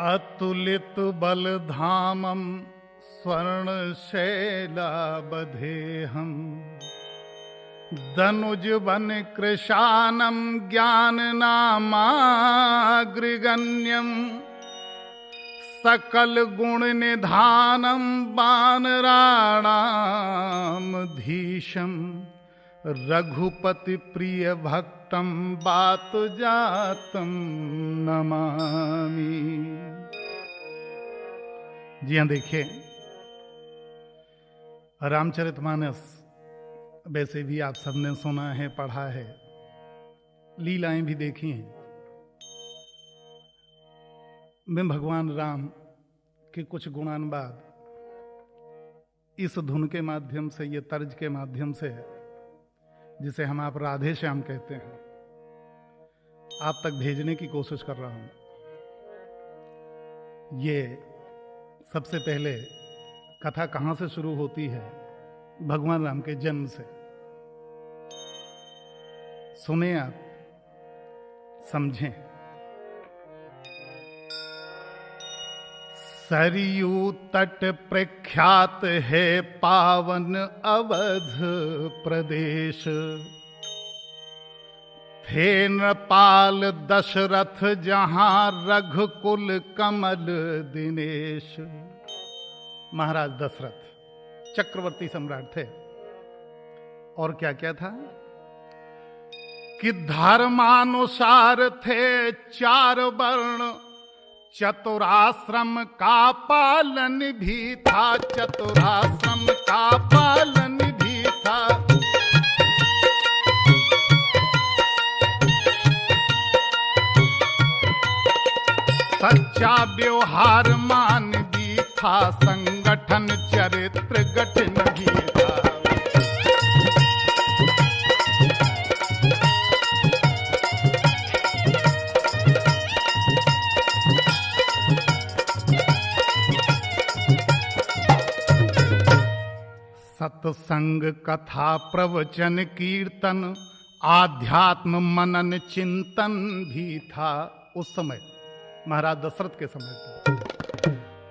अतुलित बलधामं स्वर्णशैलाबधेहं दनुजवन कृशानं ज्ञाननामाग्रगण्यं सकल गुण निधानं वानराणामधीशं रघुपति प्रिय भक्तं बात जातं नमामि। जी हाँ, देखिए रामचरितमानस वैसे भी आप सबने सुना है, पढ़ा है, लीलाएं भी देखी हैं। मैं भगवान राम के कुछ गुणानुवाद इस धुन के माध्यम से, ये तर्ज के माध्यम से, जिसे हम आप राधे श्याम कहते हैं, आप तक भेजने की कोशिश कर रहा हूं। ये सबसे पहले कथा कहां से शुरू होती है? भगवान राम के जन्म से। सुने आप, समझें। सरयू तट प्रख्यात है पावन अवध प्रदेश, थे नृपाल दशरथ जहां रघुकुल कमल दिनेश। महाराज दशरथ चक्रवर्ती सम्राट थे। और क्या क्या था कि धर्मानुसार थे चार वर्ण, चतुराश्रम का पालन भी था, चतुराश्रम का पालन भी था। सच्चा व्यवहार मान भी था, संगठन चरित्र गठन भी था। सत्संग कथा प्रवचन कीर्तन आध्यात्म मनन चिंतन भी था। उस समय महाराज दशरथ के समय था।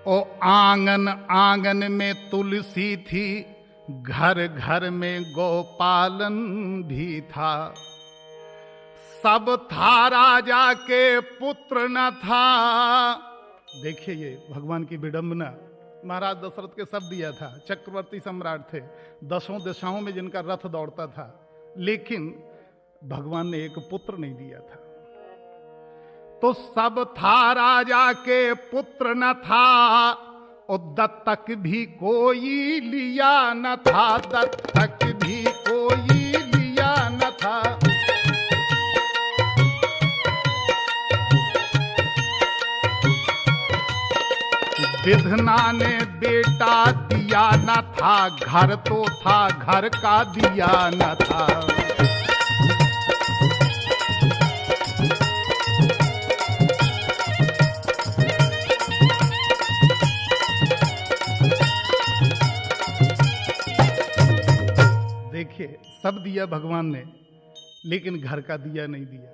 ओ आंगन आंगन में तुलसी थी, घर घर में गौपालन भी था। सब था राजा के पुत्र न था। देखिए ये भगवान की विडंबना। महाराज दशरथ के सब दिया था, चक्रवर्ती सम्राट थे, 10 दिशाओं में जिनका रथ दौड़ता था, लेकिन भगवान ने एक पुत्र नहीं दिया था। तो सब था राजा के पुत्र न था, और दत्तक भी कोई लिया न था, दत्तक भी कोई लिया न था। विधना ने बेटा दिया न था, घर तो था घर का दिया न था। देखिए सब दिया भगवान ने, लेकिन घर का दिया नहीं दिया,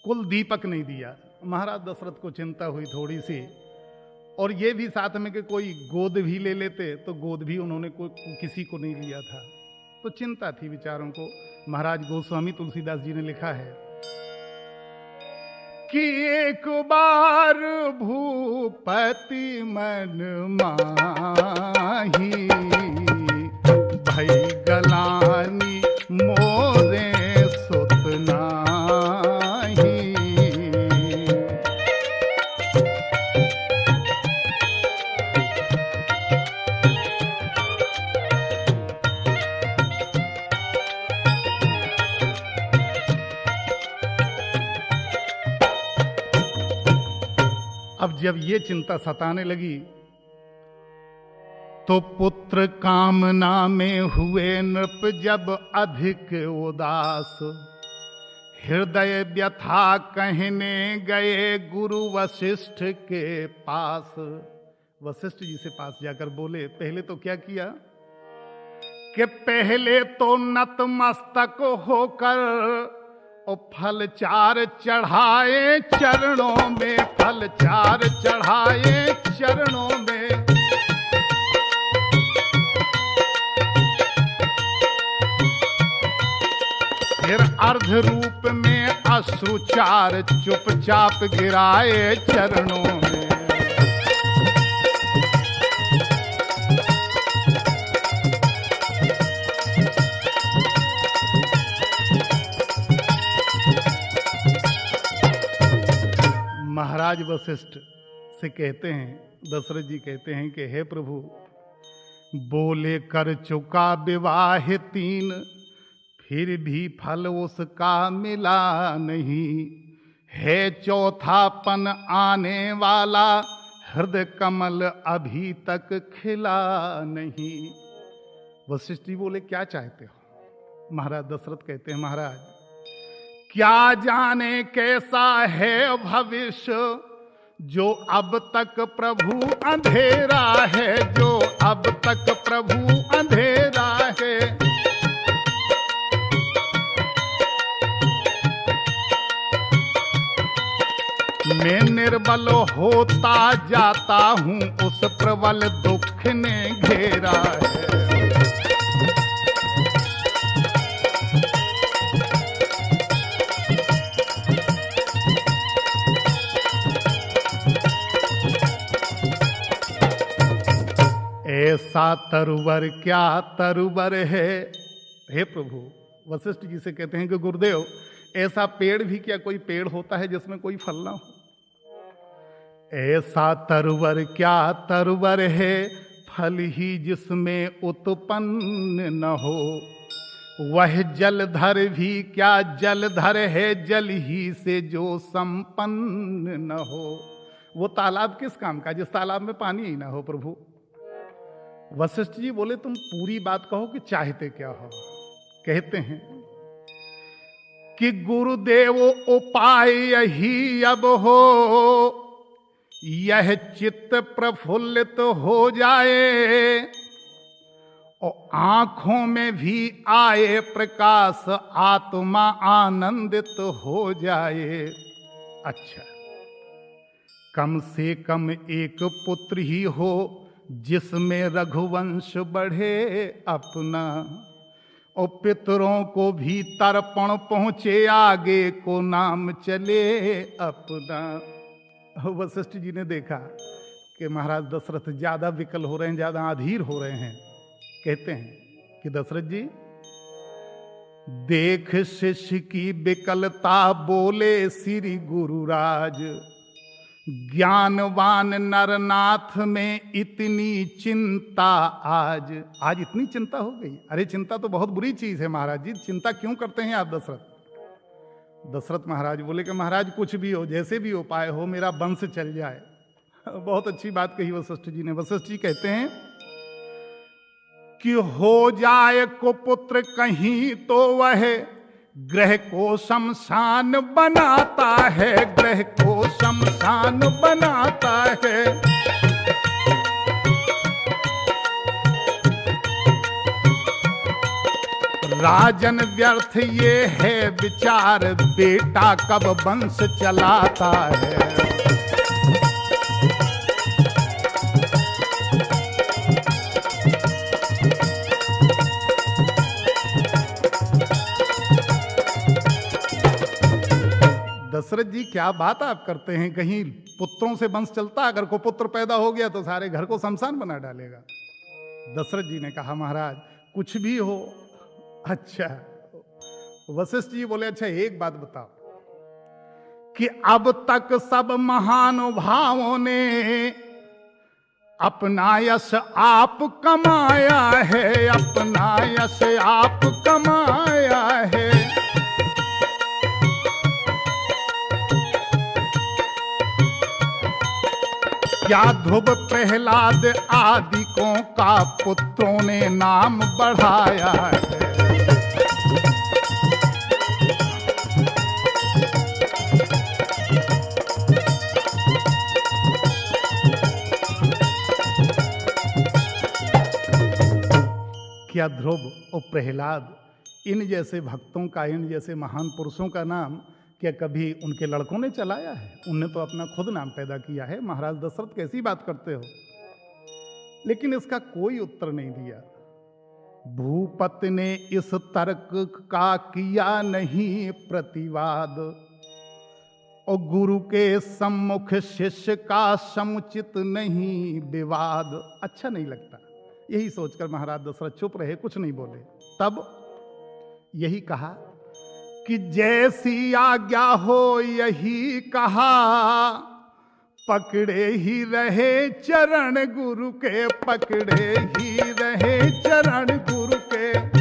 कुल दीपक नहीं दिया। महाराज दशरथ को चिंता हुई थोड़ी सी, और ये भी साथ में कि कोई गोद भी ले लेते, तो गोद भी उन्होंने किसी को नहीं लिया था। तो चिंता थी विचारों को। महाराज गोस्वामी तुलसीदास जी ने लिखा है कि एक बार भूपति मन माही, भई गलानी मोरे सुत नाही। अब जब ये चिंता सताने लगी, तो पुत्र कामना में हुए नृप जब अधिक उदास। हृदय व्यथा कहने गए गुरु वशिष्ठ के पास। वशिष्ठ जी से पास जाकर बोले, पहले तो क्या किया कि पहले तो नतमस्तक होकर और फल 4 चढ़ाए चरणों में, फल 4 चढ़ाए चरणों में। फिर अर्ध रूप में अश्रु 4 चुपचाप गिराए चरणों में। महाराज वशिष्ठ से कहते हैं, दशरथ जी कहते हैं कि हे प्रभु, बोले कर चुका विवाह 3, फिर भी फल उसका मिला नहीं, है चौथापन आने वाला, हृदय कमल अभी तक खिला नहीं। वशिष्ठ जी बोले, क्या चाहते हो? महाराज दशरथ कहते हैं, महाराज क्या जाने कैसा है भविष्य, जो अब तक प्रभु अंधेरा है, जो अब तक प्रभु अंधेरा है। मैं निर्बल होता जाता हूं, उस प्रबल दुख ने घेरा है। ऐसा तरुवर क्या तरुवर है। हे प्रभु, वशिष्ठ जी से कहते हैं कि गुरुदेव, ऐसा पेड़ भी क्या कोई पेड़ होता है जिसमें कोई फल ना हो? ऐसा तरुवर क्या तरुवर है, फल ही जिसमें उत्पन्न न हो। वह जलधर भी क्या जलधर है, जल ही से जो संपन्न न हो। वो तालाब किस काम का जिस तालाब में पानी ही ना हो प्रभु। वशिष्ठ जी बोले, तुम पूरी बात कहो कि चाहते क्या हो। कहते हैं कि गुरुदेव उपाय यही अब हो, यह चित्त प्रफुल्लित हो जाए और आंखों में भी आए प्रकाश, आत्मा आनंदित हो जाए। अच्छा, कम से कम एक पुत्र ही हो, जिसमें रघुवंश बढ़े अपना, और पितरों को भी तर्पण पहुंचे, आगे को नाम चले अपना। वशिष्ठ जी ने देखा कि महाराज दशरथ ज्यादा विकल हो रहे हैं, ज्यादा अधीर हो रहे हैं। कहते हैं कि दशरथ जी, देख शिष्य की विकलता, बोले श्री गुरुराज, ज्ञानवान नरनाथ में इतनी चिंता आज। आज इतनी चिंता हो गई? अरे चिंता तो बहुत बुरी चीज है महाराज जी, चिंता क्यों करते हैं आप दशरथ? दशरथ महाराज बोले कि महाराज कुछ भी हो, जैसे भी उपाय हो, मेरा वंश चल जाए। बहुत अच्छी बात कही वशिष्ठ जी ने। वशिष्ठ जी कहते हैं कि हो जाए कुपुत्र कहीं तो वह ग्रह को शमशान बनाता है, ग्रह को शमशान बनाता है। राजन व्यर्थ ये है विचार, बेटा कब वंश चलाता है। दशरथ जी क्या बात आप करते हैं, कहीं पुत्रों से वंश चलता? अगर को पुत्र पैदा हो गया तो सारे घर को शमशान बना डालेगा। दशरथ जी ने कहा महाराज कुछ भी हो। अच्छा, वशिष्ठ जी बोले अच्छा एक बात बताओ कि अब तक सब महानुभावों ने अपना यश आप कमाया है, अपना यश आप कमाया है। क्या ध्रुव प्रहलाद आदिकों का पुत्रों ने नाम बढ़ाया है। क्या ध्रुव और प्रहलाद, इन जैसे भक्तों का, इन जैसे महान पुरुषों का नाम क्या कभी उनके लड़कों ने चलाया है? उनने तो अपना खुद नाम पैदा किया है। महाराज दशरथ कैसी बात करते हो? लेकिन इसका कोई उत्तर नहीं दिया। भूपति ने इस तर्क का किया नहीं प्रतिवाद, और गुरु के सम्मुख शिष्य का समुचित नहीं विवाद। अच्छा नहीं लगता। यही सोचकर महाराज दशरथ चुप रहे, कुछ नहीं बोले। तब यही कहा कि जैसी आज्ञा हो यही कहा, पकड़े ही रहे चरण गुरु के, पकड़े ही रहे चरण गुरु के।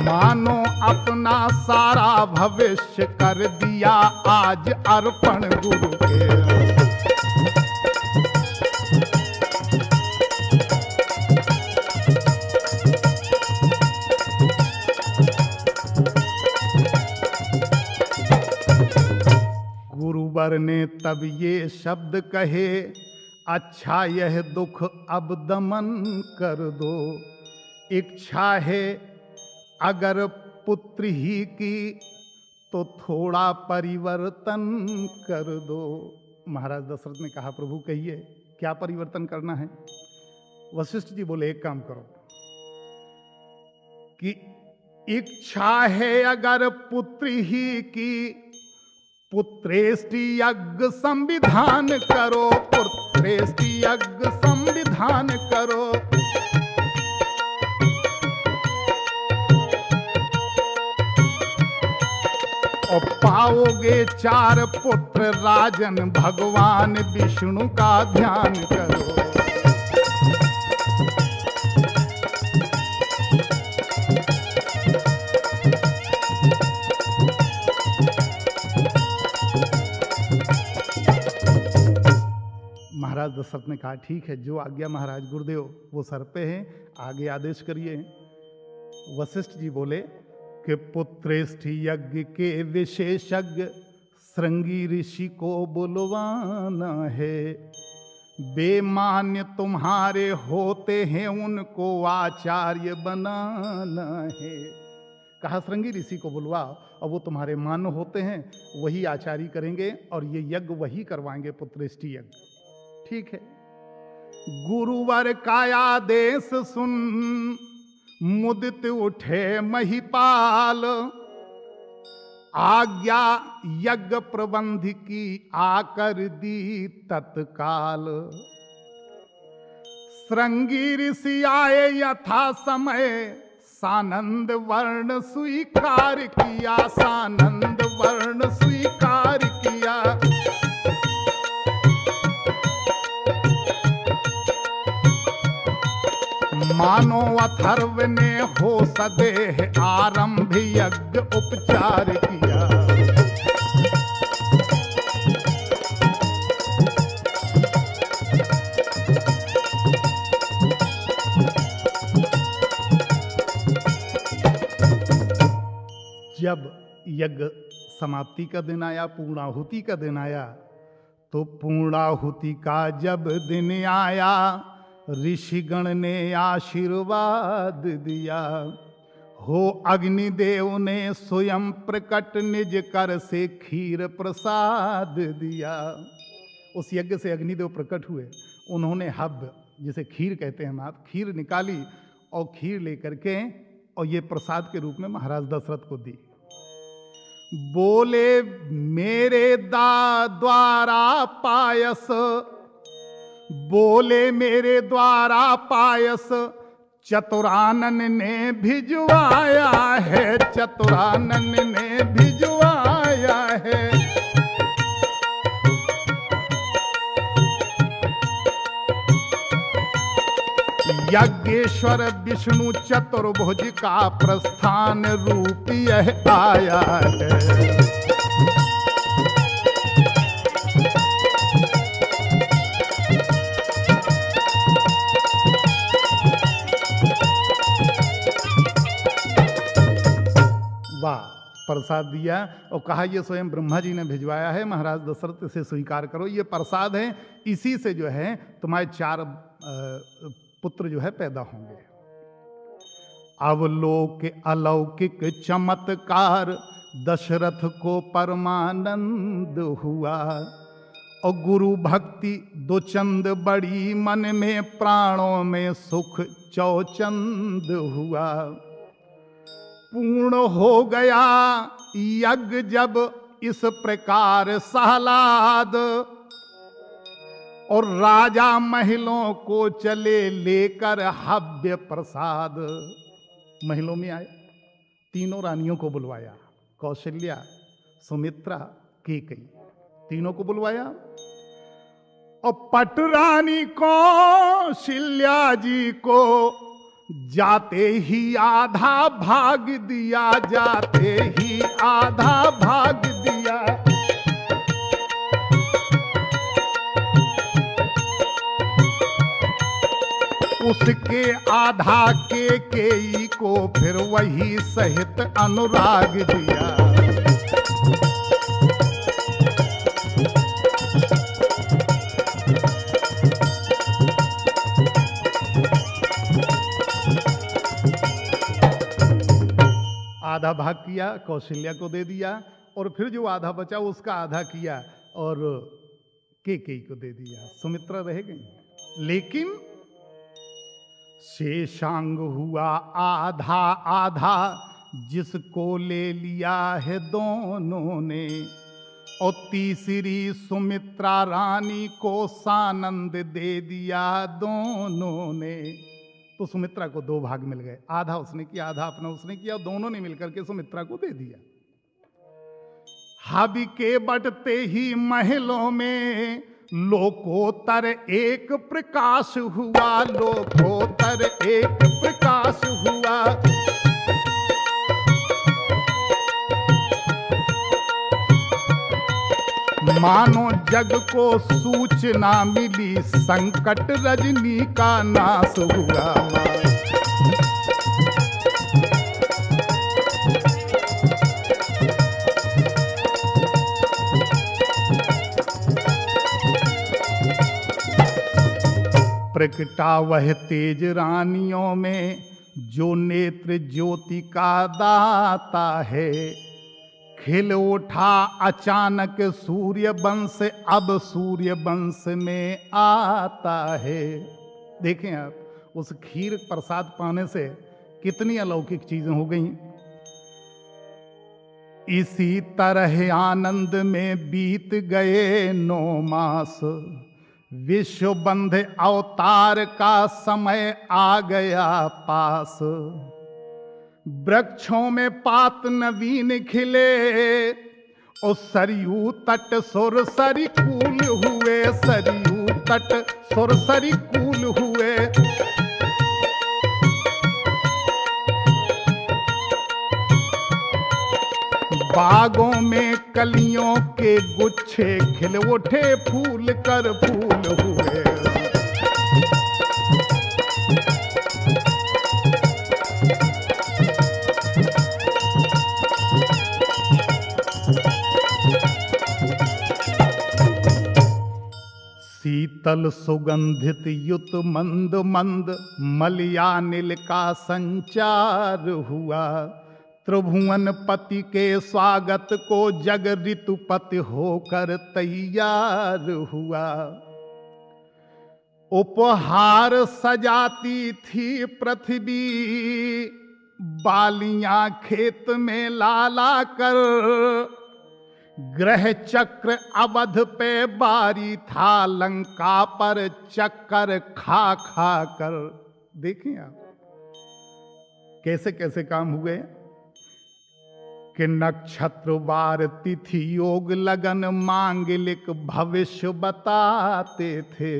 मानो अपना सारा भविष्य कर दिया आज अर्पण गुरु के। गुरुवर ने तब ये शब्द कहे, अच्छा यह दुख अब दमन कर दो। इच्छा है अगर पुत्र ही की, तो थोड़ा परिवर्तन कर दो। महाराज दशरथ ने कहा, प्रभु कहिए क्या परिवर्तन करना है? वशिष्ठ जी बोले, एक काम करो कि इच्छा है अगर पुत्र ही की, पुत्रेष्टि यज्ञ संविधान करो, पुत्रेष्टि यज्ञ संविधान करो। और पाओगे 4 पुत्र राजन, भगवान विष्णु का ध्यान करो। महाराज दशरथ ने कहा, ठीक है, जो आज्ञा महाराज गुरुदेव, वो सर पे है, आगे आदेश करिए। वशिष्ठ जी बोले कि पुत्रेष्ठ यज्ञ के विशेषज्ञ श्रृंगी ऋषि को बुलवाना है। बेमान्य तुम्हारे होते हैं, उनको आचार्य बनाना है। कहा, श्रृंगी ऋषि को बुलवाओ, और वो तुम्हारे मान्य होते हैं, वही आचार्य करेंगे, और ये यज्ञ वही करवाएंगे, पुत्रेष्ठ यज्ञ। ठीक है। गुरुवर का आदेश सुन मुदित उठे महिपाल, आज्ञा यज्ञ प्रबंध की आकर दी तत्काल। श्रृंगी ऋषि आए यथा समय, सानंद वर्ण स्वीकार किया, सानंद वर्ण स्वीकार किया। मानो अथर्व ने हो सदेह आरंभ यज्ञ उपचार किया। जब यज्ञ समाप्ति का दिन आया, पूर्णाहुति का दिन आया, तो पूर्णाहुति का जब दिन आया, ऋषिगण ने आशीर्वाद दिया। हो अग्निदेव ने स्वयं प्रकट निज कर से खीर प्रसाद दिया। उस यज्ञ से अग्निदेव प्रकट हुए, उन्होंने हव्य, जिसे खीर कहते हैं आप, खीर निकाली और खीर लेकर के और ये प्रसाद के रूप में महाराज दशरथ को दी। बोले, मेरे द्वारा पायस, बोले मेरे द्वारा पायस, चतुरानन ने भिजवाया है, चतुरानन ने भिजवाया है। यज्ञेश्वर विष्णु चतुर्भुज का प्रस्थान रूप यह आया है। वाह, प्रसाद दिया और कहा ये स्वयं ब्रह्मा जी ने भिजवाया है, महाराज दशरथ इसे स्वीकार करो, ये प्रसाद है, इसी से जो है तुम्हारे 4 पुत्र जो है पैदा होंगे। अवलोक अलौकिक चमत्कार दशरथ को परमानंद हुआ, और गुरु भक्ति दो चंद बड़ी, मन में प्राणों में सुख चौचंद हुआ। पूर्ण हो गया यज्ञ जब इस प्रकार सहलाद, और राजा महलों को चले लेकर हव्य प्रसाद। महलों में आए, तीनों रानियों को बुलवाया, कौशल्या, सुमित्रा, कैकेयी, तीनों को बुलवाया। और पटरानी कौशल्या जी को जाते ही आधा भाग दिया, जाते ही आधा भाग दिया। उसके आधा कैकेयी को फिर वही सहित अनुराग दिया। आधा भाग किया, कौशल्या को दे दिया, और फिर जो आधा बचा उसका आधा किया और कैकेयी को दे दिया। सुमित्रा रह गई। लेकिन शेषांग हुआ आधा आधा, जिसको ले लिया है दोनों ने, और तीसरी सुमित्रा रानी को सानंद दे दिया दोनों ने। तो सुमित्रा को 2 भाग मिल गए, आधा उसने किया, आधा अपना उसने किया, दोनों ने मिलकर के सुमित्रा को दे दिया। हवि के बटते ही महलों में लोकोत्तर एक प्रकाश हुआ, लोकोत्तर एक प्रकाश हुआ। मानो जग को सूचना मिली, संकट रजनी का नाश हुआ। प्रकटा वह तेज रानियों में, जो नेत्र ज्योति का दाता है। खिल उठा अचानक सूर्य वंश, अब सूर्य वंश में आता है। देखें आप, उस खीर प्रसाद पाने से कितनी अलौकिक चीजें हो गई। इसी तरह आनंद में बीत गए 9 मास, विश्व बंध अवतार का समय आ गया पास। वृक्षों में पात नवीन खिले, और सरयू तट सुरसरी कूल हुए, सरयू तट सुरसरी कूल हुए। बागों में कलियों के गुच्छे खिल उठे, फूल कर फूल हुए। शीतल सुगंधित युत मंद मंद, मलयानिल का संचार हुआ। त्रिभुवन पति के स्वागत को जग ऋतुपति होकर तैयार हुआ। उपहार सजाती थी पृथ्वी, बालियां खेत में लाला कर। ग्रह चक्र अवध पे बारी था, लंका पर चक्कर खा खा कर। देखिए आप कैसे कैसे काम हुए कि नक्षत्र वार तिथि योग लगन मांगलिक भविष्य बताते थे।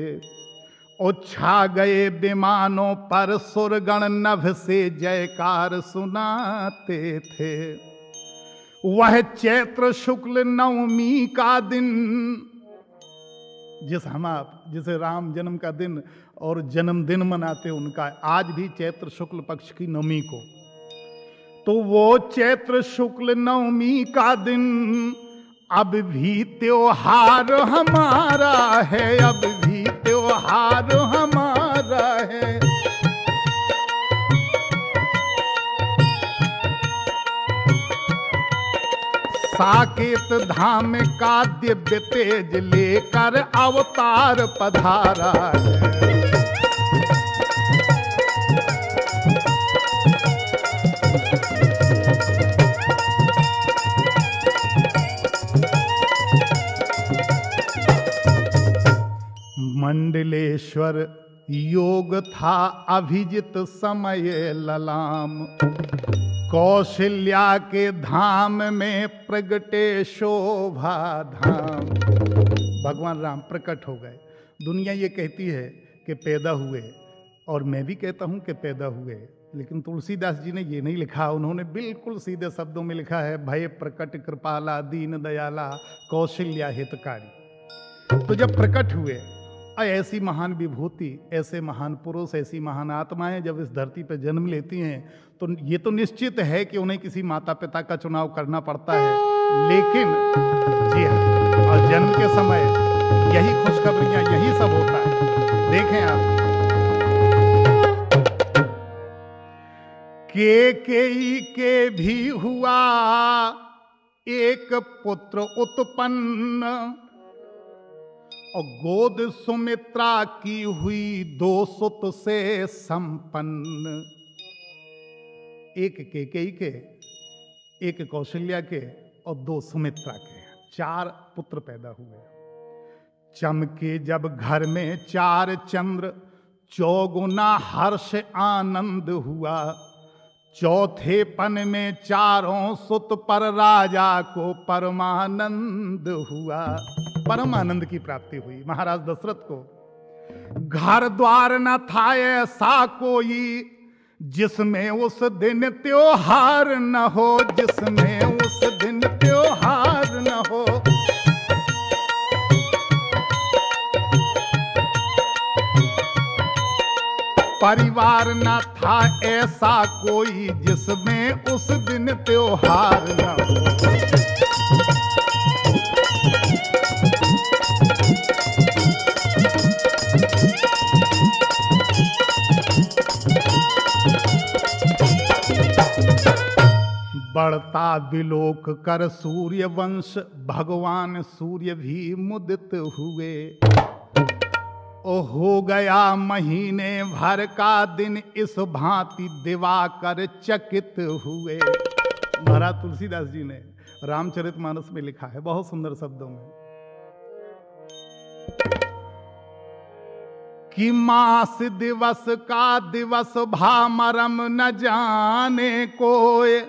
और छा गए विमानों पर सुरगण नभ से जयकार सुनाते थे। वह चैत्र शुक्ल नवमी का दिन, जिसे राम जन्म का दिन और जन्मदिन मनाते उनका, आज भी चैत्र शुक्ल पक्ष की नवमी को तो वो चैत्र शुक्ल नवमी का दिन अब भी त्योहार हमारा है, अब भी त्योहार हमारा है। साकेत धाम का दिव्य तेज लेकर अवतार पधारा है। मंडलेश्वर योग था अभिजित समय ललाम, कौशल्या के धाम में प्रगटे शोभा धाम। भगवान राम प्रकट हो गए। दुनिया ये कहती है कि पैदा हुए, और मैं भी कहता हूँ कि पैदा हुए, लेकिन तुलसीदास जी ने ये नहीं लिखा। उन्होंने बिल्कुल सीधे शब्दों में लिखा है, भय प्रकट कृपाला दीन दयाला कौशल्या हितकारी। तो जब प्रकट हुए, ऐसी महान विभूति, ऐसे महान पुरुष, ऐसी महान आत्माएं जब इस धरती पर जन्म लेती हैं, तो ये तो निश्चित है कि उन्हें किसी माता पिता का चुनाव करना पड़ता है। लेकिन जी हाँ, और जन्म के समय यही खुशखबरियां, यही सब होता है। देखें आप, केकेई के भी हुआ एक पुत्र उत्पन्न, और गोद सुमित्रा की हुई 2 सुत से संपन्न। एक केकेई के, एक कौशल्या के, और 2 सुमित्रा के, 4 पुत्र पैदा हुए। चमके जब घर में 4 चंद्र, चौगुना हर्ष आनंद हुआ। चौथे पन में 4 सुत पर राजा को परमानंद हुआ। परमानंद की प्राप्ति हुई महाराज दशरथ को। घर द्वार न था ऐसा कोई, जिसमें उस दिन त्योहार न हो, जिसमें उस दिन त्योहार न हो। परिवार न था ऐसा कोई, जिसमें उस दिन त्योहार न हो। बढ़ता विलोक कर सूर्य वंश, भगवान सूर्य भी मुदित हुए। ओ हो गया महीने भर का दिन, इस भांति दिवाकर चकित हुए। महाराज तुलसीदास जी ने रामचरितमानस में लिखा है बहुत सुंदर शब्दों में कि मास दिवस का दिवस भामरम न जाने कोय,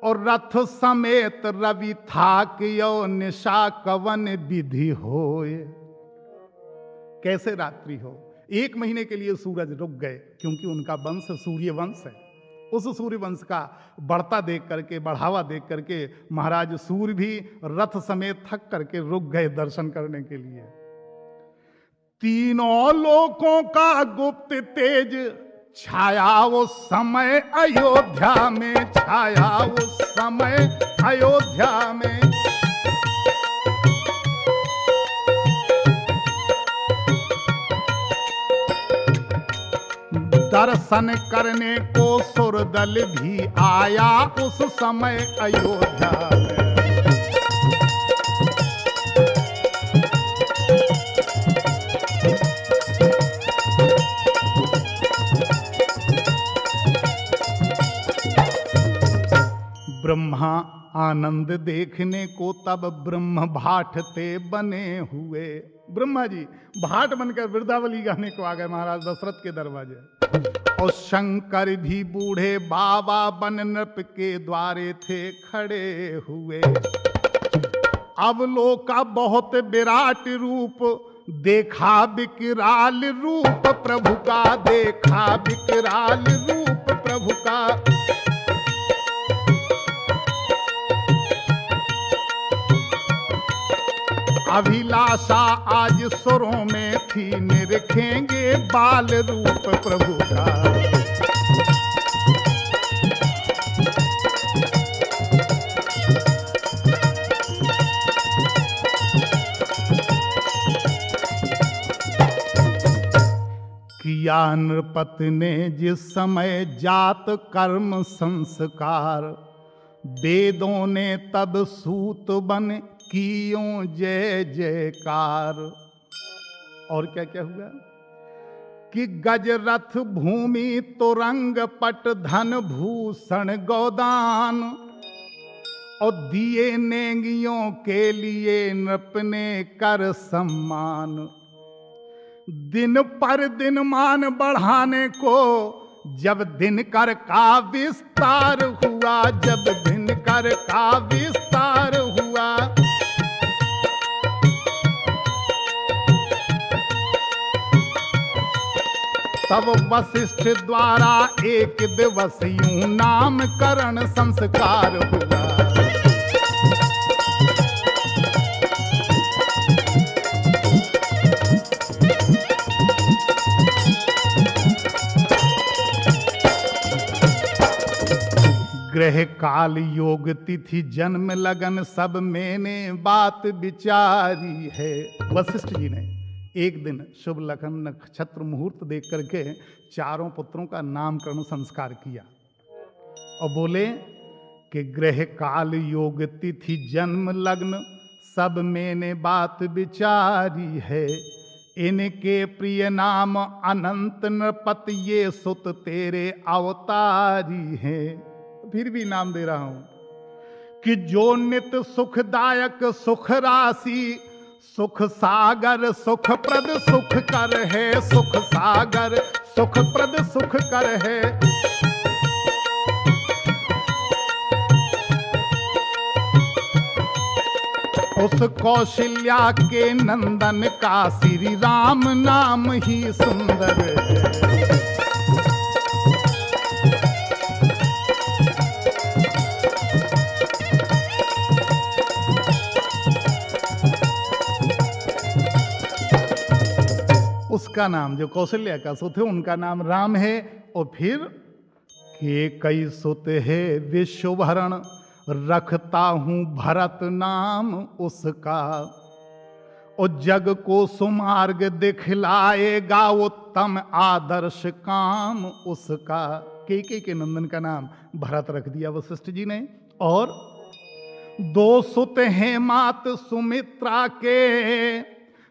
और रथ समेत रवि था कियो निशा कवन विधि होय। कैसे रात्रि हो, 1 महीने के लिए सूरज रुक गए, क्योंकि उनका वंश सूर्य वंश है। उस सूर्य वंश का बढ़ता देख करके, बढ़ावा देख करके महाराज सूर्य भी रथ समेत थक करके रुक गए दर्शन करने के लिए। तीनों लोकों का गुप्त तेज छाया उस समय अयोध्या में, छाया उस समय अयोध्या में। दर्शन करने को सुरदल भी आया उस समय अयोध्या में। ब्रह्मा आनंद देखने को तब ब्रह्म भाट थे बने हुए। ब्रह्मा जी भाट बनकर वृंदावली गाने को आ गए महाराज दशरथ के दरवाजे। और शंकर भी बूढ़े बाबा बन नृप के द्वारे थे खड़े हुए। अवलोका बहुत विराट रूप, देखा विकराल रूप प्रभु का, देखा विकराल रूप प्रभु का। अभिलाषा आज सुरों में थी, निरखेंगे बाल रूप प्रभु का। किया नृपति ने जिस समय जात कर्म संस्कार, वेदों ने तब सूत बन कियों जय जयकार। और क्या क्या हुआ कि गज रथ भूमि तुरंग पट धन भूषण गोदान, और दिए नेंगियों के लिए नृप ने कर सम्मान। दिन पर दिन मान बढ़ाने को जब दिनकर का विस्तार हुआ, जब दिनकर का विस्तार हुआ, तब वशिष्ठ द्वारा एक दिवस यूं नामकरण संस्कार हुआ। ग्रह काल योग तिथि जन्म लगन सब मैंने बात विचारी है। वशिष्ठ जी ने एक दिन शुभ लग्न नक्षत्र मुहूर्त देख करके चारों पुत्रों का नामकरण संस्कार किया और बोले कि ग्रह काल योग तिथि जन्म लग्न सब मैंने बात विचारी है। इनके प्रिय नाम अनंत नृपति ये सुत तेरे अवतारी हैं। फिर भी नाम दे रहा हूं कि जो नित सुखदायक सुख राशि, सुख सागर सुख प्रद सुख कर है, सुख सागर सुख प्रद सुख कर है। उस कौशल्या के नंदन का श्री राम नाम ही सुंदर है। उसका नाम जो कौशल्या का सुत है उनका नाम राम है। और फिर के कई सुत है विश्वभरण, रखता हूं भरत नाम उसका। और जग को सुमार्ग दिखलाएगा उत्तम आदर्श काम उसका। के नंदन का नाम भरत रख दिया वशिष्ठ जी ने। और दो सुत हैं मात सुमित्रा के,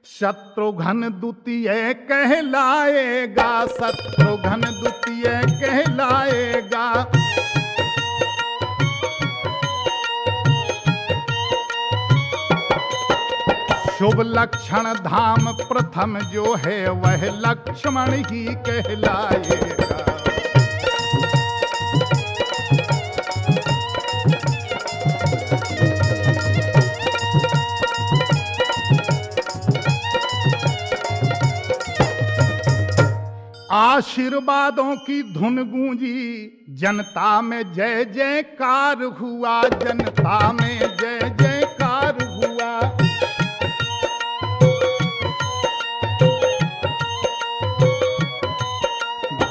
शत्रुघ्न द्वितीय कहलाएगा, शत्रुघ्न द्वितीय कहलाएगा। शुभ लक्षण धाम प्रथम जो है वह लक्ष्मण ही कहलाएगा। आशीर्वादों की धुन गूंजी, जनता में जय जयकार हुआ, जनता में जय जयकार हुआ।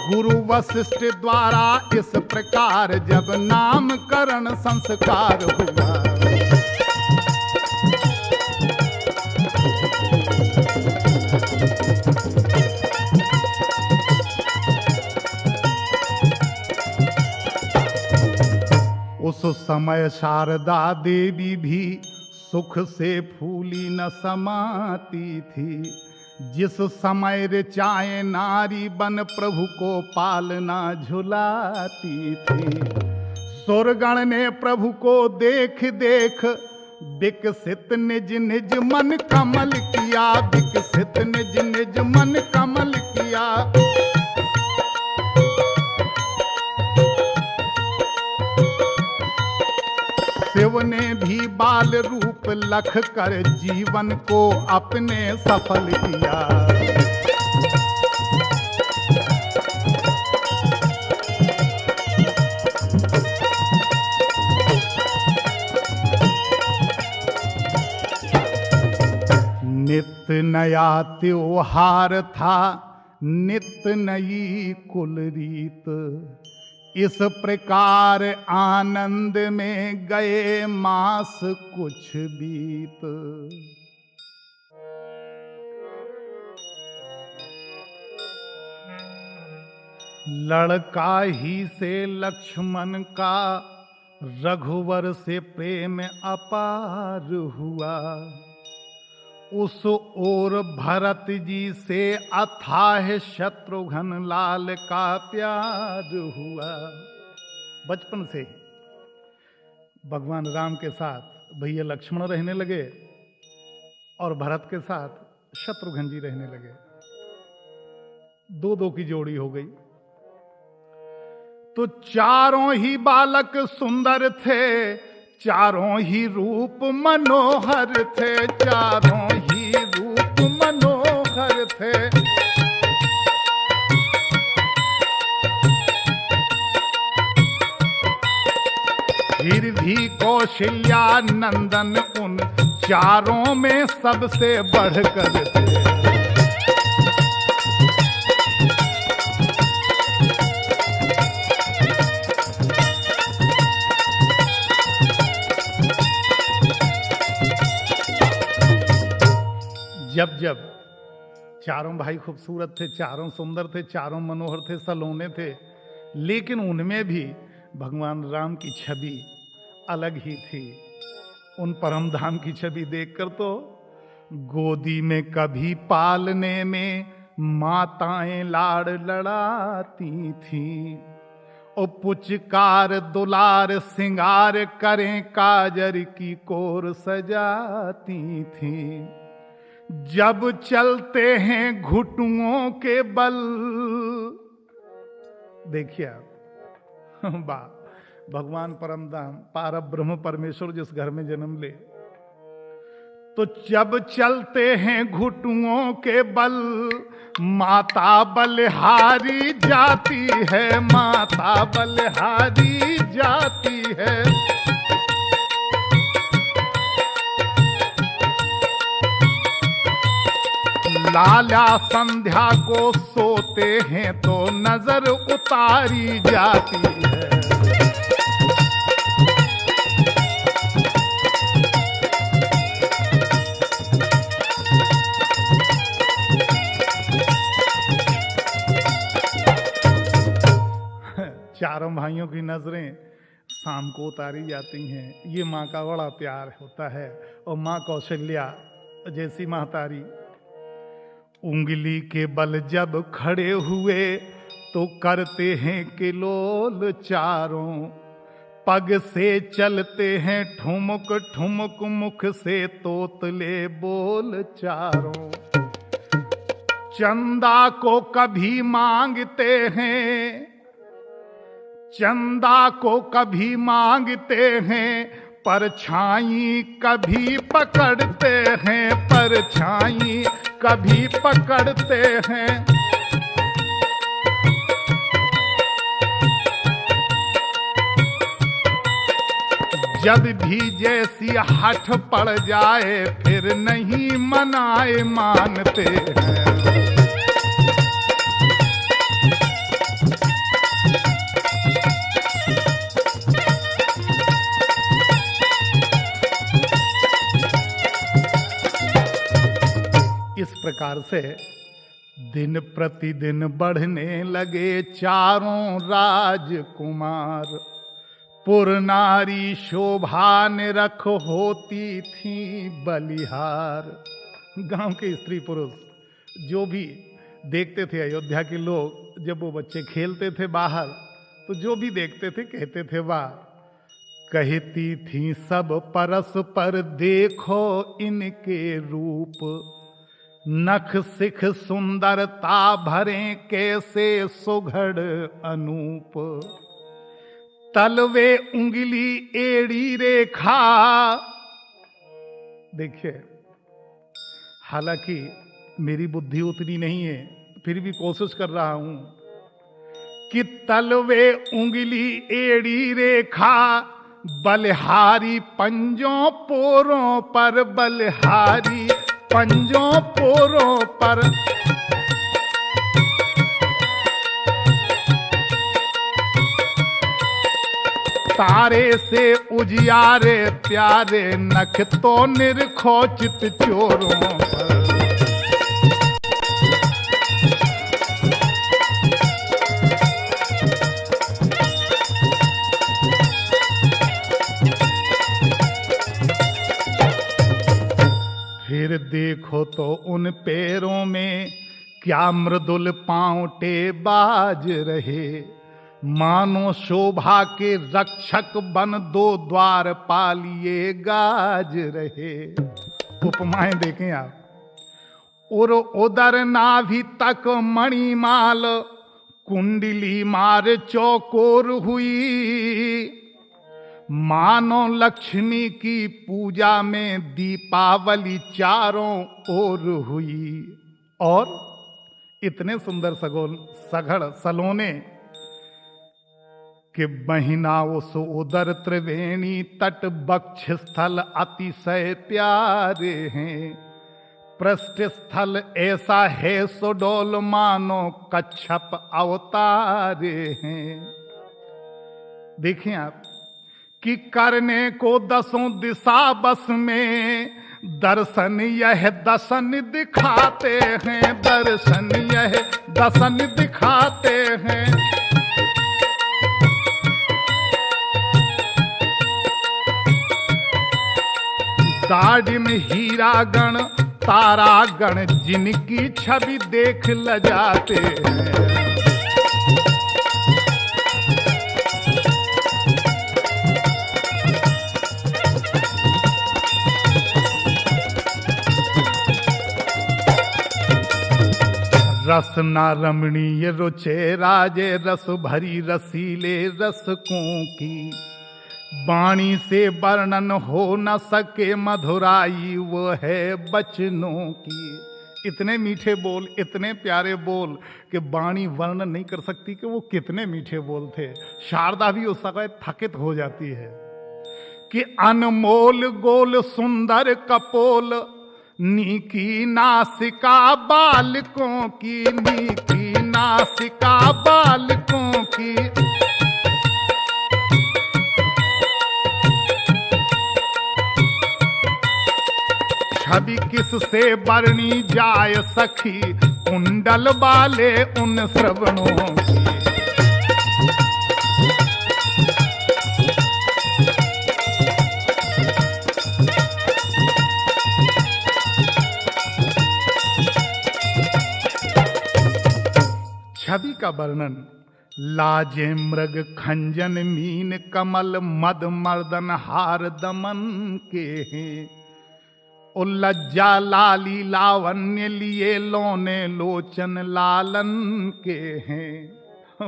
गुरु वशिष्ठ द्वारा इस प्रकार जब नामकरण संस्कार हुआ। उस समय शारदा देवी भी सुख से फूली न समाती थी। जिस समय ऋचाएं नारी बन प्रभु को पालना झुलाती थी। सुरगण ने प्रभु को देख देख विकसित निज निज मन कमल किया, विकसित निज निज मन कमल किया। शिव ने भी बाल रूप लख कर जीवन को अपने सफल किया। नित्य नया त्योहार था, नित्य नई कुल रीत। इस प्रकार आनंद में गए मास कुछ बीत। लड़का ही से लक्ष्मण का रघुवर से प्रेम अपार हुआ, उस ओर भरत जी से अथाह शत्रुघ्न लाल का प्यार हुआ। बचपन से भगवान राम के साथ भैया लक्ष्मण रहने लगे और भरत के साथ शत्रुघ्न जी रहने लगे। दो दो की जोड़ी हो गई। तो चारों ही बालक सुंदर थे, चारों ही रूप मनोहर थे, चारों ही रूप मनोहर थे। फिर भी कौशल्या नंदन उन चारों में सबसे बढ़कर थे। जब जब चारों भाई खूबसूरत थे, चारों सुंदर थे, चारों मनोहर थे, सलोने थे, लेकिन उनमें भी भगवान राम की छवि अलग ही थी। उन परम धाम की छवि देखकर तो गोदी में कभी पालने में माताएं लाड़ लड़ाती थी, और पुचकार दुलार सिंगार करें काजर की कोर सजाती थी। जब चलते हैं घुटुओं के बल, देखिए आप भगवान परमधाम पार ब्रह्म परमेश्वर जिस घर में जन्म ले, तो जब चलते हैं घुटुओं के बल, माता बलिहारी जाती है, माता बलिहारी जाती है। लाला संध्या को सोते हैं तो नजर उतारी जाती है। चारों भाइयों की नजरें शाम को उतारी जाती हैं। ये माँ का बड़ा प्यार होता है। और माँ कौशल्या जैसी महतारी उंगली के बल जब खड़े हुए तो करते हैं किलोल चारों, पग से चलते हैं ठुमक ठुमक, मुख से तोतले बोल चारों। चंदा को कभी मांगते हैं, चंदा को कभी मांगते हैं, परछाई कभी पकड़ते हैं, परछाई कभी पकड़ते हैं। जब भी जैसी हठ पड़ जाए फिर नहीं मनाए मानते हैं। इस प्रकार से दिन प्रतिदिन बढ़ने लगे चारों राजकुमार। पुर नारी शोभा निरख होती थी बलिहार। गांव के स्त्री पुरुष जो भी देखते थे, अयोध्या के लोग जब वो बच्चे खेलते थे बाहर, तो जो भी देखते थे कहते थे वाह। कहती थी सब परस्पर देखो इनके रूप, नख सिख सुंदरता भरे कैसे सुघड़ अनूप। तलवे उंगली एड़ी रेखा, देखिए हालांकि मेरी बुद्धि उतनी नहीं है फिर भी कोशिश कर रहा हूं कि तलवे उंगली एड़ी रेखा, बलिहारी पंजों पोरों पर, बलिहारी पंजों पोरों पर। तारे से उजियारे प्यारे, नख तो निरखोचित चोरों पर। फिर देखो तो उन पैरों में क्या मृदुल पांवटे बाज रहे, मानो शोभा के रक्षक बन दो द्वार पालिए गाज रहे। उपमाएं देखें आप। और उदर नाभि तक मणिमाल कुंडली मार चौकोर हुई, मानो लक्ष्मी की पूजा में दीपावली चारों ओर हुई। और इतने सुंदर सघड़ सलोने कि बहिना उस उदर त्रिवेणी तट बक्ष स्थल अतिशय प्यारे हैं, पृष्ठ स्थल ऐसा है सुडोल मानो कच्छप अवतारे हैं। देखिए आप कि करने को दसों दिशा बस में, दर्शन यह दसन दिखाते हैं, दर्शन यह दसन दिखाते हैं। दाढ़ी में हीरा गण तारा गण जिनकी छवि देख लजाते हैं। रसना रमणीय रुचे राजे, रस भरी रसीले रसकों की, वाणी से वर्णन हो न सके मधुराई वो है बचनों की। इतने मीठे बोल, इतने प्यारे बोल कि वाणी वर्णन नहीं कर सकती कि वो कितने मीठे बोल थे। शारदा भी उस समय थकित हो जाती है कि अनमोल गोल सुंदर कपोल, नीकी नासिका बालकों की, नीकी नासिका बालकों की। छवि किससे वर्णी जाय सखी, कुंडल वाले उन श्रवणों की। छवि का वर्णन लाजे मृग खंजन मीन कमल मद मर्दन हार दमन के हैं, उल्लज्जा लाली लावण्य लिए लोने लोचन लालन के हैं।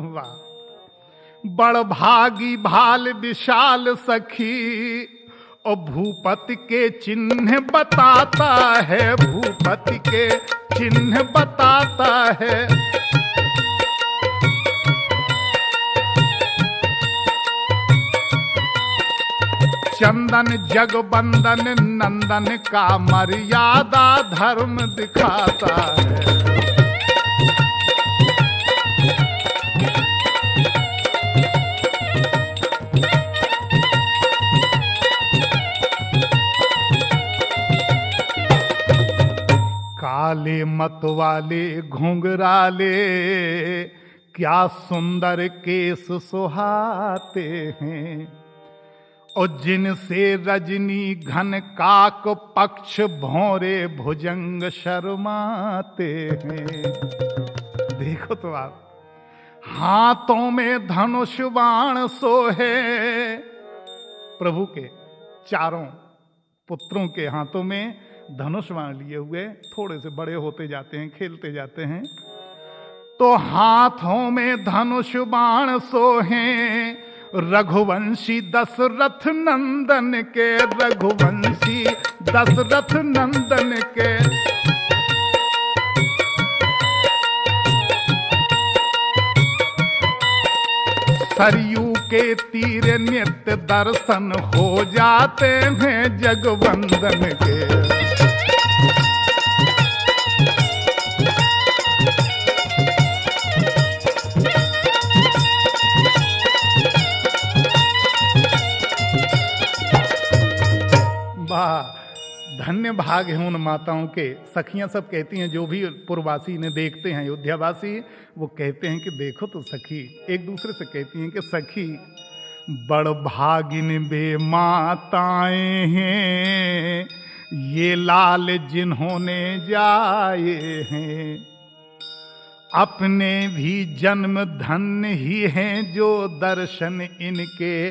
वाह। बड़ भागी भाल विशाल सखी, और भूपति के चिन्ह बताता है, भूपति के चिन्ह बताता है। चंदन जगबंदन नंदन का मर्यादा धर्म दिखाता है। काले मत वाले घुंघराले क्या सुंदर केस सुहाते हैं, और जिनसे रजनी घन काक पक्ष भौरे भुजंग शर्माते हैं। देखो तो आप, हाथों में धनुष बाण सोहे, प्रभु के चारों पुत्रों के हाथों में धनुष बाण लिए हुए, थोड़े से बड़े होते जाते हैं, खेलते जाते हैं। तो हाथों में धनुष बाण सोहे, रघुवंशी दशरथ नंदन के, रघुवंशी दशरथ नंदन के। सरयू के तीर नित्य दर्शन हो जाते हैं जगवंदन के। धन्य भाग है उन माताओं के। सखियां सब कहती हैं, जो भी पूर्ववासी इन्हें देखते हैं, अयोध्यावासी, वो कहते हैं कि देखो तो सखी, एक दूसरे से कहती हैं कि सखी बड़ भागिन बे माताएं हैं, ये लाल जिन्होंने जाए हैं अपने भी जन्म धन्य ही हैं, जो दर्शन इनके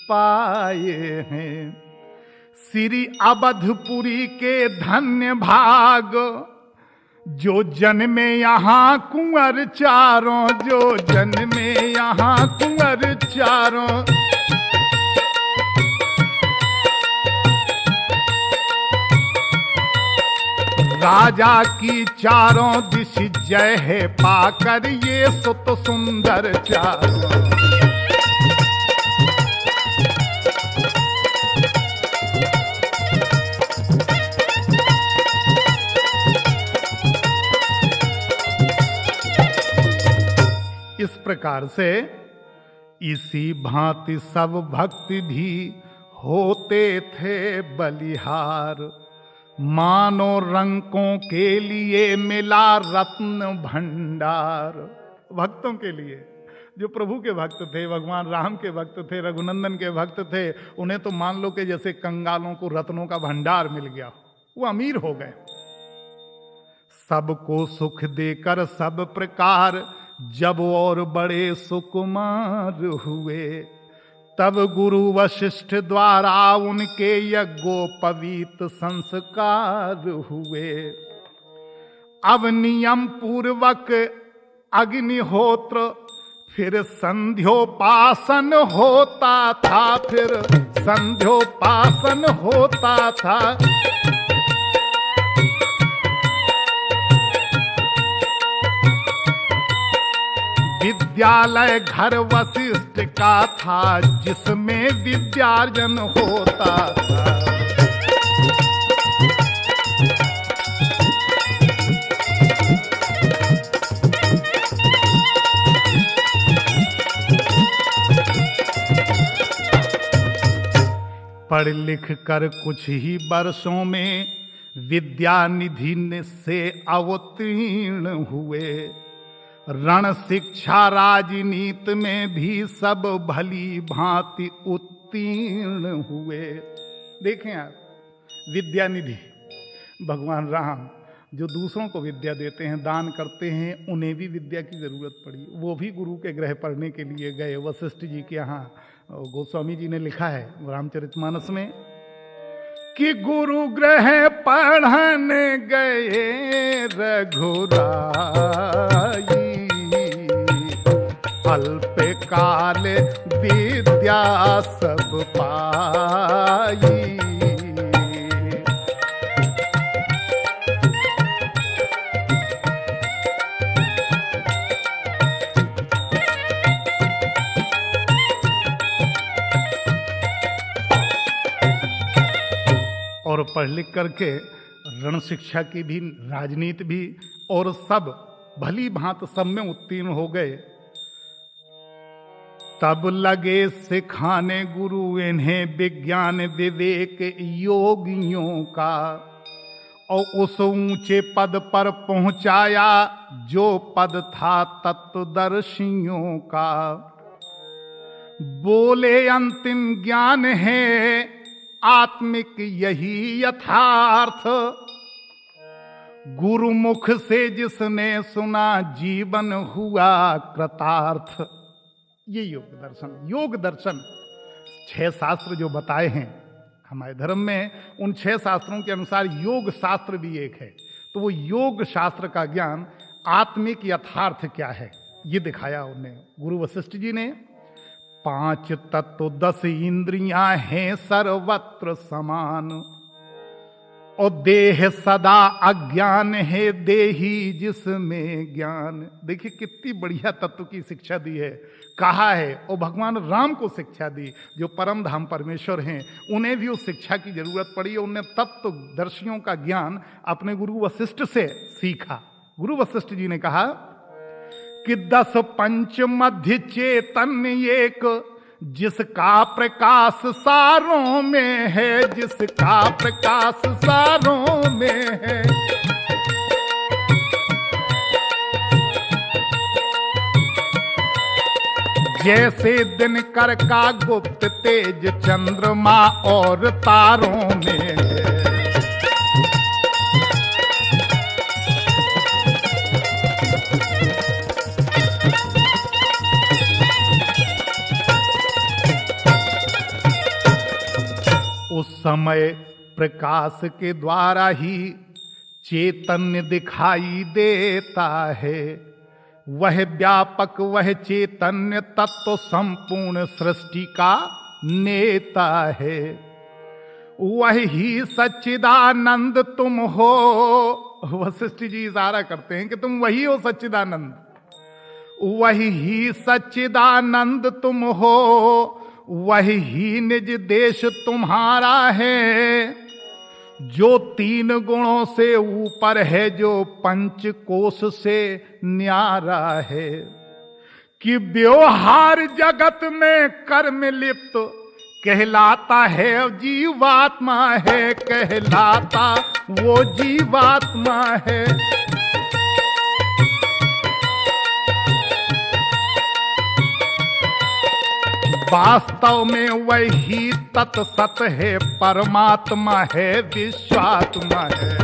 पाए हैं। श्री अवधपुरी के धन्य भाग, जो जन्मे यहाँ कुंवर चारों, जो जन्मे यहाँ कुंवर चारों। राजा की चारों दिश जय है, पाकर ये सुत सुंदर चारों। इस प्रकार से इसी भांति सब भक्त भी होते थे बलिहार। मानो रंकों के लिए मिला रत्न भंडार। भक्तों के लिए, जो प्रभु के भक्त थे, भगवान राम के भक्त थे, रघुनंदन के भक्त थे, उन्हें तो मान लो कि जैसे कंगालों को रत्नों का भंडार मिल गया, वो अमीर हो गए। सबको सुख देकर सब प्रकार जब और बड़े सुकुमार हुए, तब गुरु वशिष्ठ द्वारा उनके यज्ञोपवीत संस्कार हुए। अब नियम पूर्वक अग्निहोत्र फिर संध्योपासन होता था, फिर संध्योपासन होता था। विद्यालय घर वशिष्ठ का था, जिसमें विद्यार्जन होता था। पढ़ लिख कर कुछ ही वर्षों में विद्यानिधि से अवतीर्ण हुए। रण शिक्षा राजनीति में भी सब भली भांति उत्तीर्ण हुए। देखें आप, विद्यानिधि भगवान राम जो दूसरों को विद्या देते हैं, दान करते हैं, उन्हें भी विद्या की जरूरत पड़ी। वो भी गुरु के गृह पढ़ने के लिए गए वशिष्ठ जी के यहाँ। गोस्वामी जी ने लिखा है रामचरितमानस में कि गुरु गृह पढ़ने गए रघुराई, अल्प काल विद्या सब पाई। और पढ़ लिख करके रण शिक्षा की भी, राजनीति भी, और सब भली भांत सब में उत्तीर्ण हो गए। तब लगे सिखाने गुरु इन्हें विज्ञान विवेक योगियों का, और उस ऊंचे पद पर पहुंचाया जो पद था तत्वदर्शियों का। बोले अंतिम ज्ञान है आत्मिक यही यथार्थ, गुरुमुख से जिसने सुना जीवन हुआ कृतार्थ। ये योग दर्शन, योग दर्शन 6 शास्त्र जो बताए हैं हमारे धर्म में, उन 6 शास्त्रों के अनुसार योग शास्त्र भी एक है। तो वो योग शास्त्र का ज्ञान, आत्मिक यथार्थ क्या है, ये दिखाया उन्हें गुरु वशिष्ठ जी ने। 5 तत्व 10 इंद्रियां हैं सर्वत्र समान, और देह सदा अज्ञान है देही जिसमें ज्ञान। देखिए कितनी बढ़िया तत्व की शिक्षा दी है, कहा है, और भगवान राम को शिक्षा दी जो परम धाम परमेश्वर हैं। उन्हें भी उस शिक्षा की जरूरत पड़ी और उन्हें तत्वदर्शियों का ज्ञान अपने गुरु वशिष्ठ से सीखा। गुरु वशिष्ठ जी ने कहा कि 10 पंच मध्य चेतन एक, जिसका प्रकाश सारों में है, जिसका प्रकाश सारों में है। जैसे दिनकर का गुप्त तेज चंद्रमा और तारों में है। उस समय प्रकाश के द्वारा ही चैतन्य दिखाई देता है। वह व्यापक, वह चैतन्य तत्व संपूर्ण सृष्टि का नेता है। वही सच्चिदानंद तुम हो। वशिष्ठ जी इशारा करते हैं कि तुम वही हो सच्चिदानंद। वही सच्चिदानंद तुम हो, वही निज देश तुम्हारा है। जो 3 गुणों से ऊपर है, जो 5 कोश से न्यारा है। कि व्यवहार जगत में कर्म लिप्त कहलाता है जीवात्मा है, कहलाता वो जीवात्मा है। वास्तव में वही तत्सत है, परमात्मा है, विश्वात्मा है।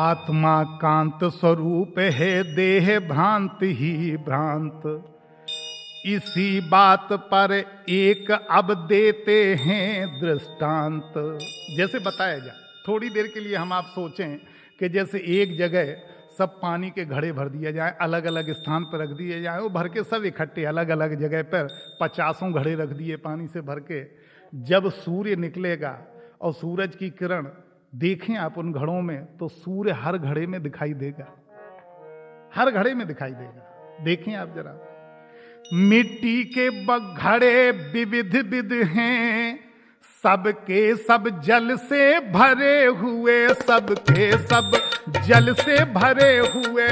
आत्मा कांत स्वरूप है, देह भ्रांत ही भ्रांत। इसी बात पर एक अब देते हैं दृष्टांत। जैसे बताया जाए, थोड़ी देर के लिए हम आप सोचें कि जैसे एक जगह सब पानी के घड़े भर दिए जाए, अलग अलग स्थान पर रख दिए जाए, वो भर के सब इकट्ठे अलग अलग जगह पर 50 घड़े रख दिए पानी से भर के। जब सूर्य निकलेगा और सूरज की किरण देखें आप उन घड़ों में, तो सूर्य हर घड़े में दिखाई देगा, हर घड़े में दिखाई देगा। देखें आप जरा, मिट्टी के घड़े विविध विध हैं, सबके सब जल से भरे हुए, सबके सब जल से भरे हुए।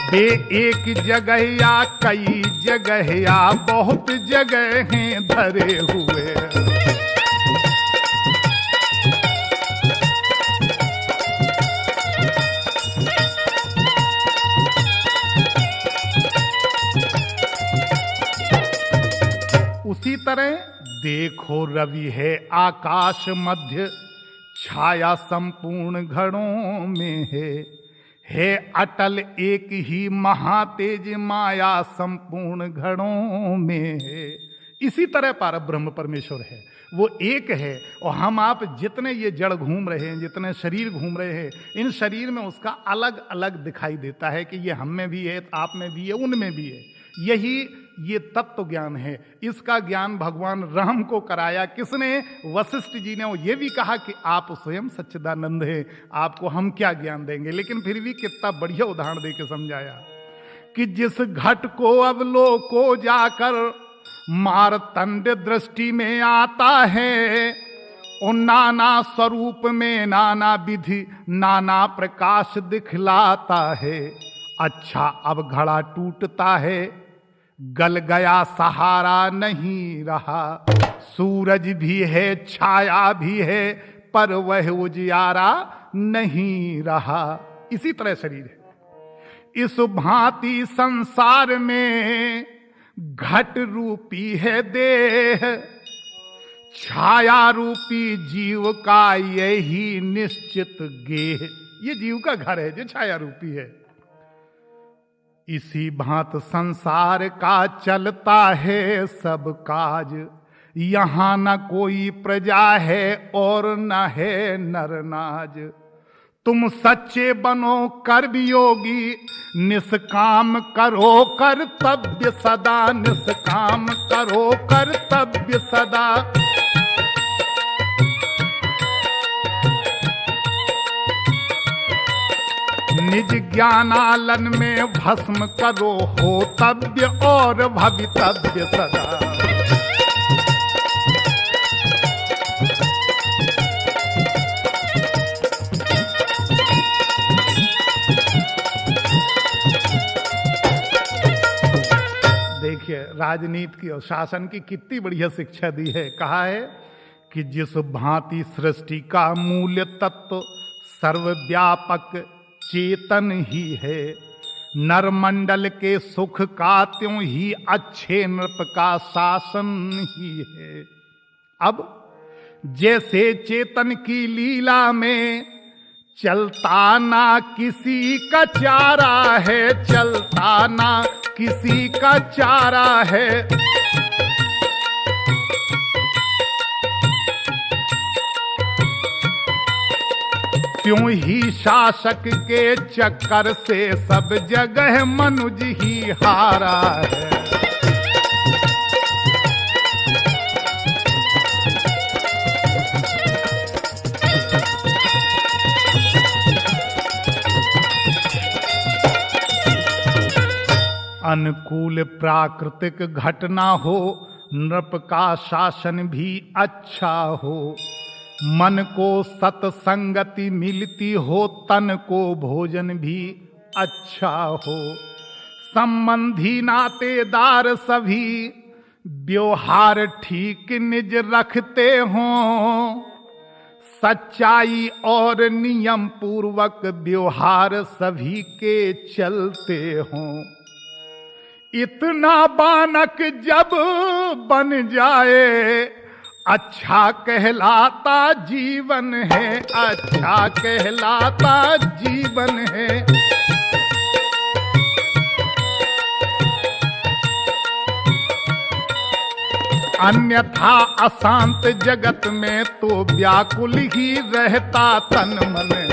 वे एक जगह या कई जगह या बहुत जगह हैं धरे हुए। उसी तरह देखो रवि है आकाश मध्य, छाया संपूर्ण घड़ों में है अटल एक ही महातेज माया संपूर्ण घड़ों में है। इसी तरह परब्रह्म परमेश्वर है, वो एक है। और हम आप जितने ये जड़ घूम रहे हैं, जितने शरीर घूम रहे हैं, इन शरीर में उसका अलग अलग दिखाई देता है कि ये हम में भी है, आप में भी है, उनमें भी है। यही ये तत्व ज्ञान है। इसका ज्ञान भगवान राम को कराया किसने? वशिष्ठ जी ने। वो ये भी कहा कि आप स्वयं सच्चिदानंद हैं, आपको हम क्या ज्ञान देंगे। लेकिन फिर भी कितना बढ़िया उदाहरण दे के समझाया कि जिस घट को अवलोको जाकर मारतंड दृष्टि में आता है, उन नाना स्वरूप में नाना विधि नाना प्रकाश दिखलाता है। अच्छा अब घड़ा टूटता है, गल गया सहारा नहीं रहा। सूरज भी है छाया भी है, पर वह उजियारा नहीं रहा। इसी तरह शरीर है। इस भांति संसार में घट रूपी है देह, छाया रूपी जीव का यही निश्चित गेह। ये जीव का घर है जो छाया रूपी है। इसी भांत संसार का चलता है सब काज, यहां न कोई प्रजा है और न है नर नाज। तुम सच्चे बनो कर्मयोगी, निष्काम करो कर्तव्य सदा, निष्काम करो कर्तव्य सदा। निज ज्ञानालन में भस्म करो होतव्य और भवितव्य सदा। देखिए राजनीति की और शासन की कितनी बढ़िया शिक्षा दी है। कहा है कि जिस भांति सृष्टि का मूल तत्व सर्वव्यापक चेतन ही है, नरमंडल के सुख का त्यों ही अच्छे नृप का शासन ही है। अब जैसे चेतन की लीला में चलता ना किसी का चारा है, चलता ना किसी का चारा है, त्यों ही शासक के चक्कर से सब जगह मनुज ही हारा है। अनुकूल प्राकृतिक घटना हो, नृप का शासन भी अच्छा हो, मन को सत्संगति मिलती हो, तन को भोजन भी अच्छा हो, संबंधी नातेदार सभी व्यवहार ठीक निज रखते हों, सच्चाई और नियम पूर्वक व्यवहार सभी के चलते हों। इतना बानक जब बन जाए, अच्छा कहलाता जीवन है, अच्छा कहलाता जीवन है। अन्यथा अशांत जगत में तो व्याकुल ही रहता तन मन है।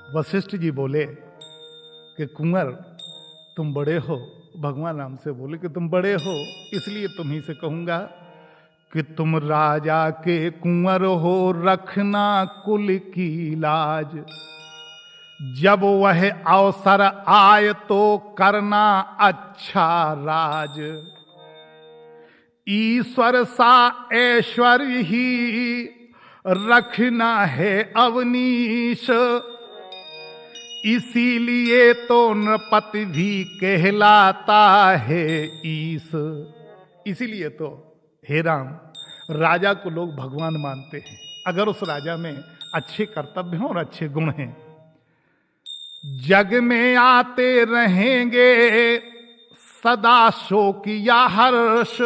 वशिष्ठ जी बोले कि कुंवर तुम बड़े हो, भगवान राम से बोले कि तुम बड़े हो, इसलिए तुम्ही से कहूंगा कि तुम राजा के कुंवर हो, रखना कुल की लाज। जब वह अवसर आए तो करना अच्छा राज। ईश्वर सा ऐश्वर्य ही रखना है अवनीश, इसीलिए तो नृपति भी कहलाता है ईश। इसीलिए तो हे राम, राजा को लोग भगवान मानते हैं अगर उस राजा में अच्छे कर्तव्य हों और अच्छे गुण हैं। जग में आते रहेंगे सदा शोक या हर्ष,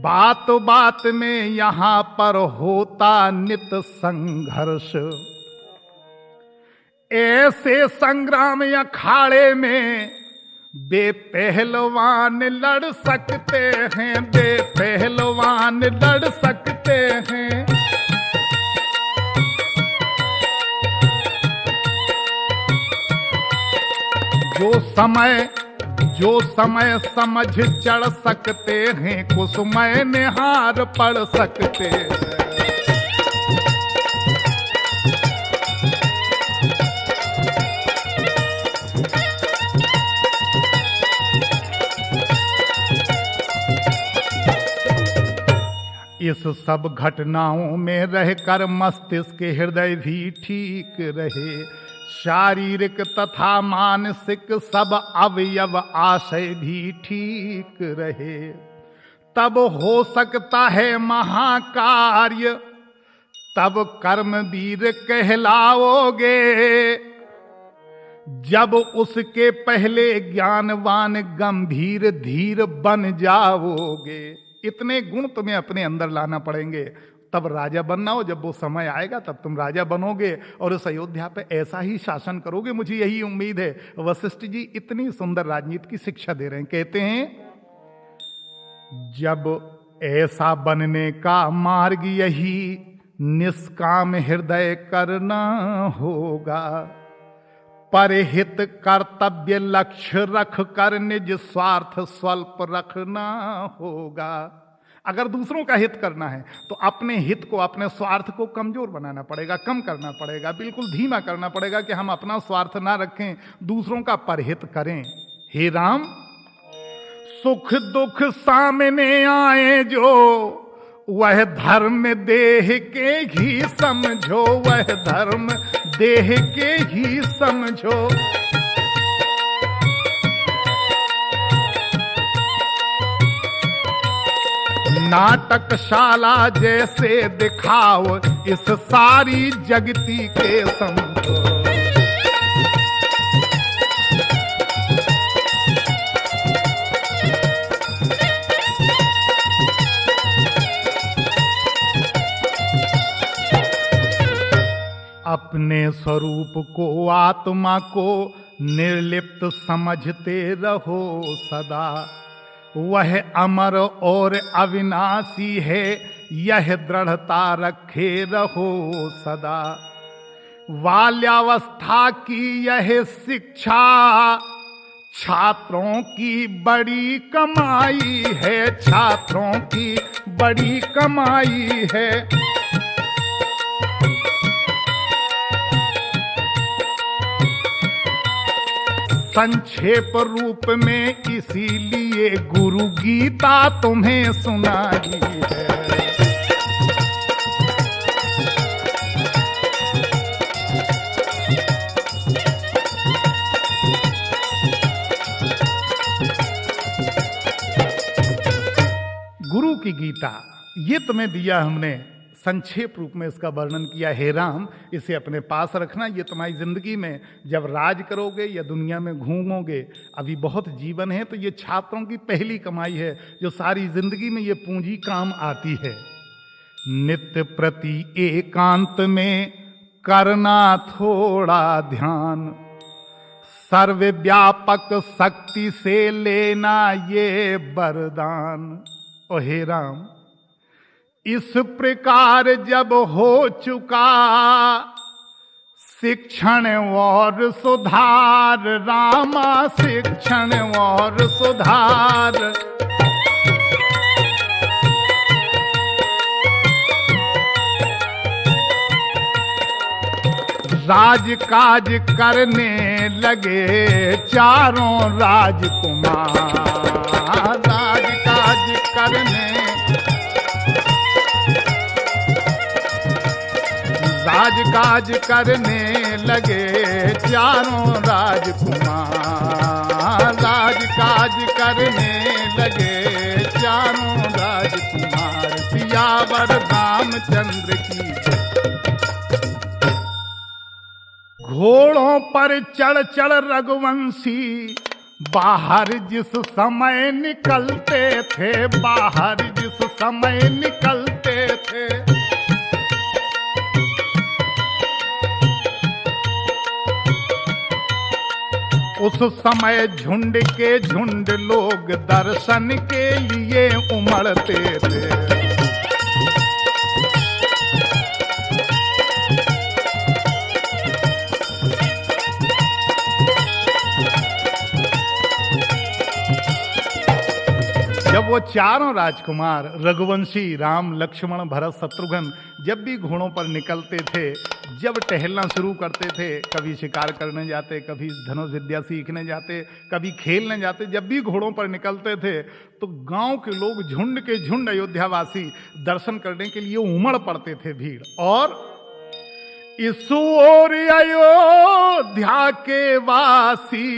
बात बात में यहां पर होता नित संघर्ष। ऐसे संग्राम अखाड़े में बेपहलवान लड़ सकते हैं, बेपहलवान लड़ सकते हैं। जो समय समझ चढ़ सकते हैं, कुसुमय निहार पढ़ सकते हैं। इस सब घटनाओं में रहकर मस्तिष्क हृदय भी ठीक रहे, शारीरिक तथा मानसिक सब अवयव आशय भी ठीक रहे, तब हो सकता है महाकार्य, तब कर्मवीर कहलाओगे। जब उसके पहले ज्ञानवान गंभीर धीर बन जाओगे। इतने गुण तुम्हें अपने अंदर लाना पड़ेंगे, तब राजा बनना हो। जब वो समय आएगा तब तुम राजा बनोगे और इस अयोध्या पे ऐसा ही शासन करोगे, मुझे यही उम्मीद है। वशिष्ठ जी इतनी सुंदर राजनीति की शिक्षा दे रहे हैं। कहते हैं जब ऐसा बनने का मार्ग यही निष्काम हृदय करना होगा, परहित कर्तव्य लक्ष्य रख कर निज स्वार्थ स्वल्प रखना होगा। अगर दूसरों का हित करना है तो अपने हित को, अपने स्वार्थ को कमजोर बनाना पड़ेगा, कम करना पड़ेगा, बिल्कुल धीमा करना पड़ेगा कि हम अपना स्वार्थ ना रखें, दूसरों का परहित करें। हे राम, सुख दुख सामने आए जो, वह धर्म देह के ही समझो, वह धर्म देह के ही समझो। नाटकशाला जैसे दिखाओ इस सारी जगती के समझो। अपने स्वरूप को आत्मा को निर्लिप्त समझते रहो सदा, वह अमर और अविनाशी है, यह दृढ़ता रखे रहो सदा। बाल्यावस्था की यह शिक्षा छात्रों की बड़ी कमाई है, छात्रों की बड़ी कमाई है। संक्षेप रूप में इसीलिए गुरु गीता तुम्हें सुनाई है। गुरु की गीता ये तुम्हें दिया हमने, संक्षेप रूप में इसका वर्णन किया। हे राम, इसे अपने पास रखना, ये तुम्हारी जिंदगी में जब राज करोगे या दुनिया में घूमोगे, अभी बहुत जीवन है, तो ये छात्रों की पहली कमाई है जो सारी जिंदगी में ये पूंजी काम आती है। नित्य प्रति एकांत में करना थोड़ा ध्यान, सर्वव्यापक शक्ति से लेना ये वरदान। ओ हे राम, इस प्रकार जब हो चुका शिक्षण और सुधार, रामा शिक्षण और सुधार। राजकाज करने लगे चारों राजकुमार, राजकाज करने राजकाज करने लगे चारों राजकुमार, राजकाज करने लगे चारों राजकुमार। सियावर रामचंद्र की। घोड़ों पर चढ़ चढ़ रघुवंशी बाहर जिस समय निकलते थे, बाहर जिस समय निकलते थे, उस समय झुंड के झुंड लोग दर्शन के लिए उमड़ते थे। जब वो चारों राजकुमार रघुवंशी राम, लक्ष्मण, भरत, शत्रुघ्न जब भी घोड़ों पर निकलते थे, जब टहलना शुरू करते थे, कभी शिकार करने जाते, कभी धनुष विद्या सीखने जाते, कभी खेलने जाते, जब भी घोड़ों पर निकलते थे तो गांव के लोग झुंड के झुंड अयोध्यावासी दर्शन करने के लिए उमड़ पड़ते थे भीड़। और इस ओर अयोध्या के वासी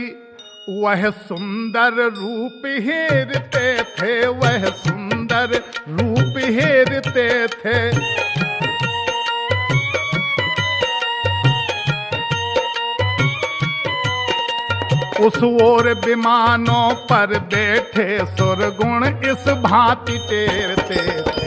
वह सुंदर रूप हेरते थे, वह सुंदर रूप हेरते थे। उस ओर विमानों पर बैठे सुरगुण इस भांति टेरते थे।